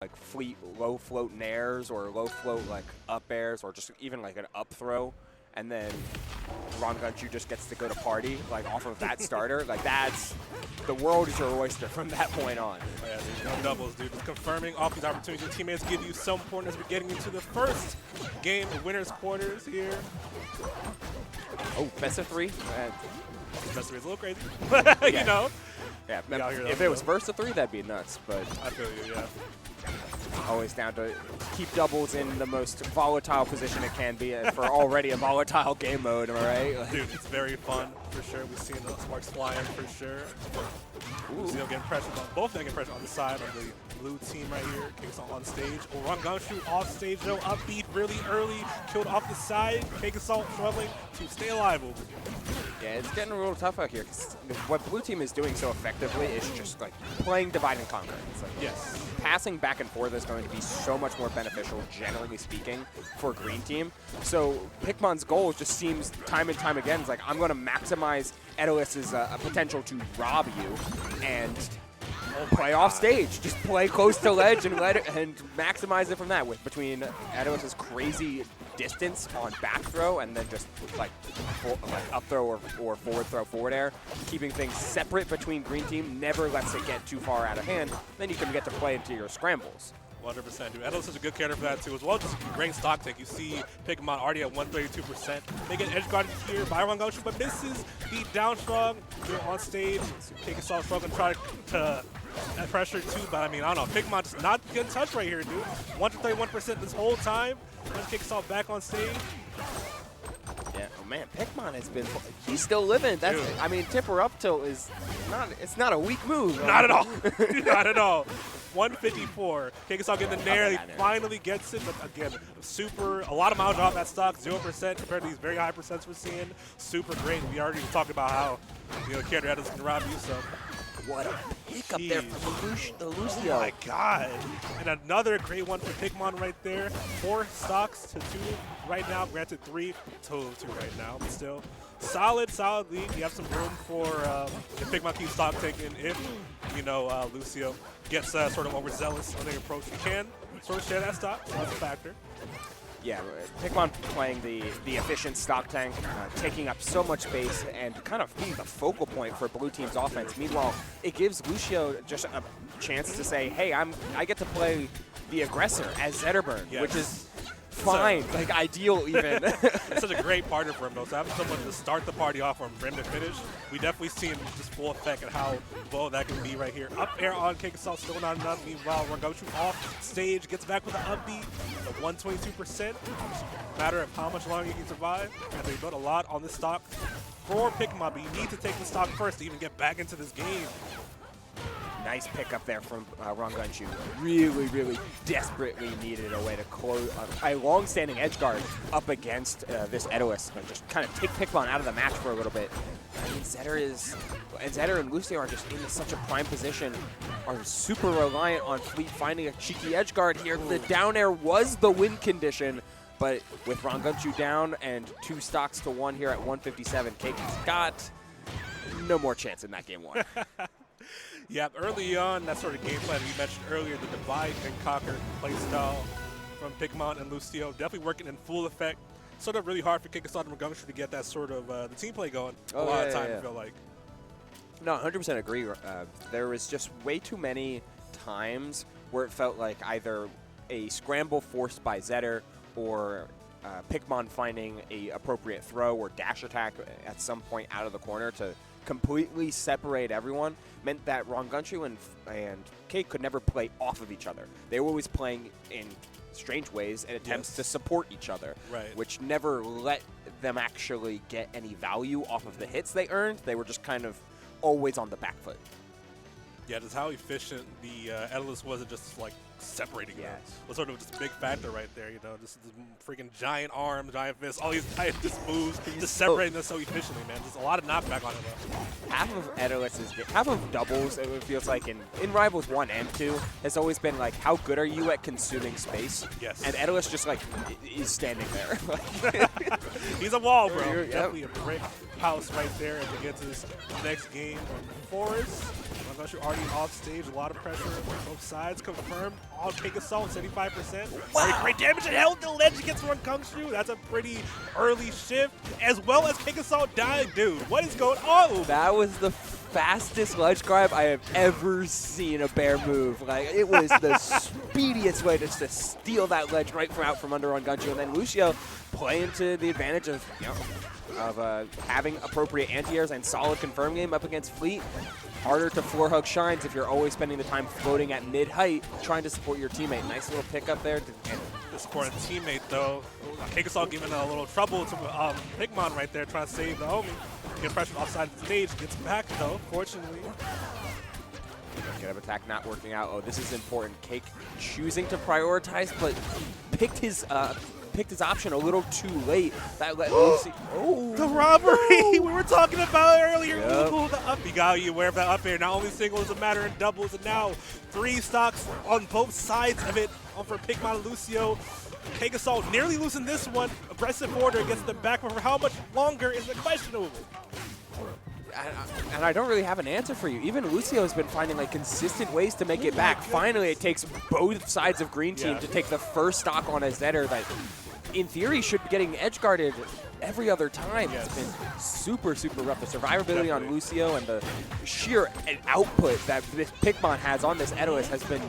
like low float nairs or low float like up airs or just even like an up throw, and then Rongunshu just gets to go to party like off of that starter. Like that's the world is your oyster from that point on. Oh, yeah, there's no doubles, dude. Just confirming off these opportunities your teammates give you so important as we're getting into the first game of winners quarters here. Oh, best of 3. Best of 3 is a little crazy, Yeah. you know. Yeah, here, if it was first of 3, that'd be nuts. But I feel you, yeah. always down to keep doubles in the most volatile position it can be for already a volatile game mode, am I right? Dude, it's very fun for sure. We've seen the sparks flying for sure. Lucio getting pressure on both getting pressure on the side of the blue team right here. CakeAssault on stage. Oh, Rongunshu off stage though, upbeat really early, killed off the side. CakeAssault struggling to stay alive over here. Yeah, it's getting a little tough out here. 'Cause what blue team is doing so effectively is just like playing divide and conquer. It's like Yes. passing back and forth is going to be so much more beneficial, generally speaking, for green team. So Pikmon's goal just seems time and time again, it's like I'm going to maximize Edolus's potential to rob you and play off stage. Just play close to ledge and maximize it from that with between Edolus's crazy distance on back throw and then just like up throw or forward throw forward air, keeping things separate between green team, never lets it get too far out of hand. Then you can get to play into your scrambles. 100%, dude. Edel's such a good character for that too, as well. Just great stock take. You see Pikmon already at 132%. They get edge guarded here by Rongunshu, but misses the down strong here on stage. CakeAssault struggling, try to pressure too, but I mean, I don't know. Pikmon just not getting touched right here, dude. 131% this whole time. CakeAssault back on stage. Yeah, oh man, Pikmon has been, he's still living. That's, Dude. I mean, tipper up tilt is not, it's not a weak move. Not at all. Not at all. 154. CakeAssault getting the nair. He that nair. finally gets it, but again, a lot of miles off that stock, 0% compared to these very high percents we're seeing. Super great. We already talked about how, character Edel's can rob you, so. What a pick up there from the Lucio. Oh my god. And another great one for Pikmon right there. 4 stocks to 2 right now. Granted 3 total of 2 right now, but still. Solid lead. You have some room for if Pikmon keeps stock taking. If, Lucio gets sort of overzealous on the approach, you can sort of share that stock. So that's a factor. Yeah, Pikmon playing the efficient stock tank, taking up so much space and kind of being the focal point for blue team's offense. Meanwhile, it gives Lucio just a chance to say, hey, I get to play the aggressor as Zetterburn, Yes. which is fine, like ideal even. It's such a great partner for him, though. So having someone to start the party off for him to finish, we definitely see him just full effect at how well that can be right here. Up air on CakeAssault, still not enough. Meanwhile, Rongunshu off stage, gets back with an upbeat, the 122%. Matter of how much longer you can survive. And they built a lot on this stock for Pikmon, but you need to take the stock first to even get back into this game. Nice pickup there from Rongunshu. Really, really desperately needed a way to close a long-standing edge guard up against this Edolus. Just kind of take Pikmon out of the match for a little bit. I mean, Zetter and Lucio are just in such a prime position, are super reliant on Fleet finding a cheeky edge guard here. The down air was the win condition, but with Rongunshu down and 2 stocks to 1 here at 157, Cake's got no more chance in that game 1. Yeah, early on, that sort of game plan we mentioned earlier, the divide and conquer play style from Pikmon and Lucio, definitely working in full effect. Sort of really hard for CakeAssault and Rongunshu to get that sort of the team play going. A lot of time, I feel like. No, 100% agree. There was just way too many times where it felt like either a scramble forced by Zetter or Pikmon finding a appropriate throw or dash attack at some point out of the corner to completely separate everyone meant that Rongunshu and Cake could never play off of each other. They were always playing in strange ways and attempts to support each other, which never let them actually get any value off of the hits they earned. They were just kind of always on the back foot. Yeah, just how efficient the Edelus was at just like separating them. Was sort of just a big factor right there, just this freaking giant arms, giant fists, all these giant just moves, just separating them so efficiently, man. Just a lot of knockback on it though. Half of doubles, it feels like in Rivals 1 and 2, has always been like, how good are you at consuming space? Yes. And Edelus just like is standing there. He's a wall, bro. Definitely a brick house right there as we get to this next game on Forest. Rongunshu already off stage, a lot of pressure on both sides. Confirmed on CakeAssault, 75%. Wow. Very great damage and held the ledge against Rongunshu. That's a pretty early shift, as well as CakeAssault dying. Dude, what is going on? That was the fastest ledge grab I have ever seen a bear move. Like, it was the speediest way just to steal that ledge right from out from under Rongunshu, and then Lucio playing to the advantage of, having appropriate anti-airs and solid confirm game up against Fleet. Harder to floor hug shines if you're always spending the time floating at mid-height trying to support your teammate. Nice little pickup there. To support a teammate, though. CakeAssault giving a little trouble to Pikmon right there, trying to save the homie. Get pressure offside the stage, gets back, though, fortunately. Good of attack not working out. Oh, this is important. Cake choosing to prioritize, but picked his option a little too late. That let Lucy. Oh, the robbery we were talking about earlier. Yep. Google the up. You got you aware of that up air. Not only singles, a matter in doubles, and now 3 stocks on both sides of it for Pikmon and Lucio. CakeAssault nearly losing this one. Aggressive order gets them back, but for how much longer is the questionable. And I don't really have an answer for you. Even Lucio has been finding like consistent ways to make it back. Finally, it takes both sides of Green Team to take the first stock on a Zetter that, in theory, should be getting edge guarded every other time. It's been super, super rough. The survivability on Lucio and the sheer output that this Pikmon has on this Edoist has been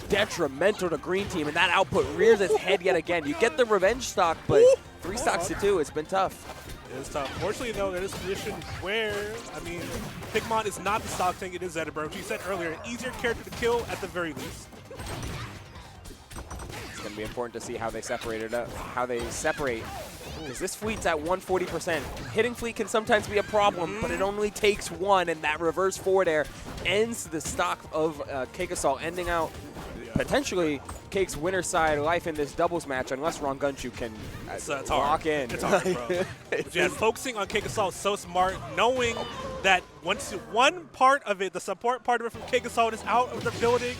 detrimental to Green Team, and that output rears its head yet again. You get the revenge stock, but 3 stocks to 2, it's been tough. It's tough. Fortunately, though, in this position where, I mean, Pikmon is not the stock tank, it is Zetterberg, which you said earlier, an easier character to kill at the very least. It's going to be important to see how they separate it up, how they separate, because this Fleet's at 140%. Hitting Fleet can sometimes be a problem, but it only takes 1, and that reverse forward air ends the stock of CakeAssault, ending out potentially Cake's winner side life in this doubles match, unless Rongunshu can lock in. It's hard, bro. Yeah, focusing on CakeAssault so smart, knowing that once one part of it, the support part of it from CakeAssault is out of the building,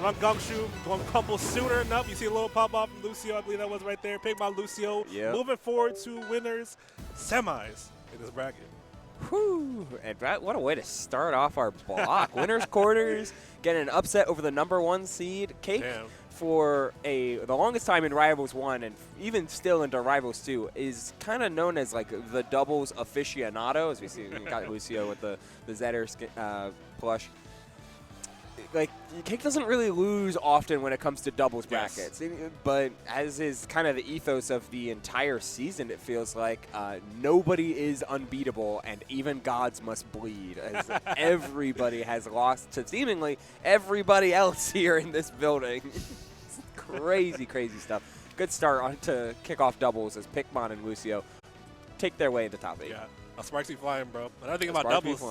Rongunshu going to crumble sooner enough. You see a little pop-off from Lucio, I believe that was right there. Pikmon, Lucio, moving forward to winners, semis in this bracket. Whew. And what a way to start off our block. Winners quarters, getting an upset over the #1 seed. Cake, for the longest time in Rivals 1 and even still into Rivals 2, is kind of known as like the doubles aficionado, as we see. We got Lucio with the Zetter plush. Like, Cake doesn't really lose often when it comes to doubles brackets, but as is kind of the ethos of the entire season, it feels like nobody is unbeatable, and even gods must bleed, as everybody has lost to seemingly everybody else here in this building. Crazy, crazy stuff. Good start to kick off doubles as Pikmon and Lucio take their way to the top 8. Yeah, Sparksy flying, bro. Another thing about doubles, too.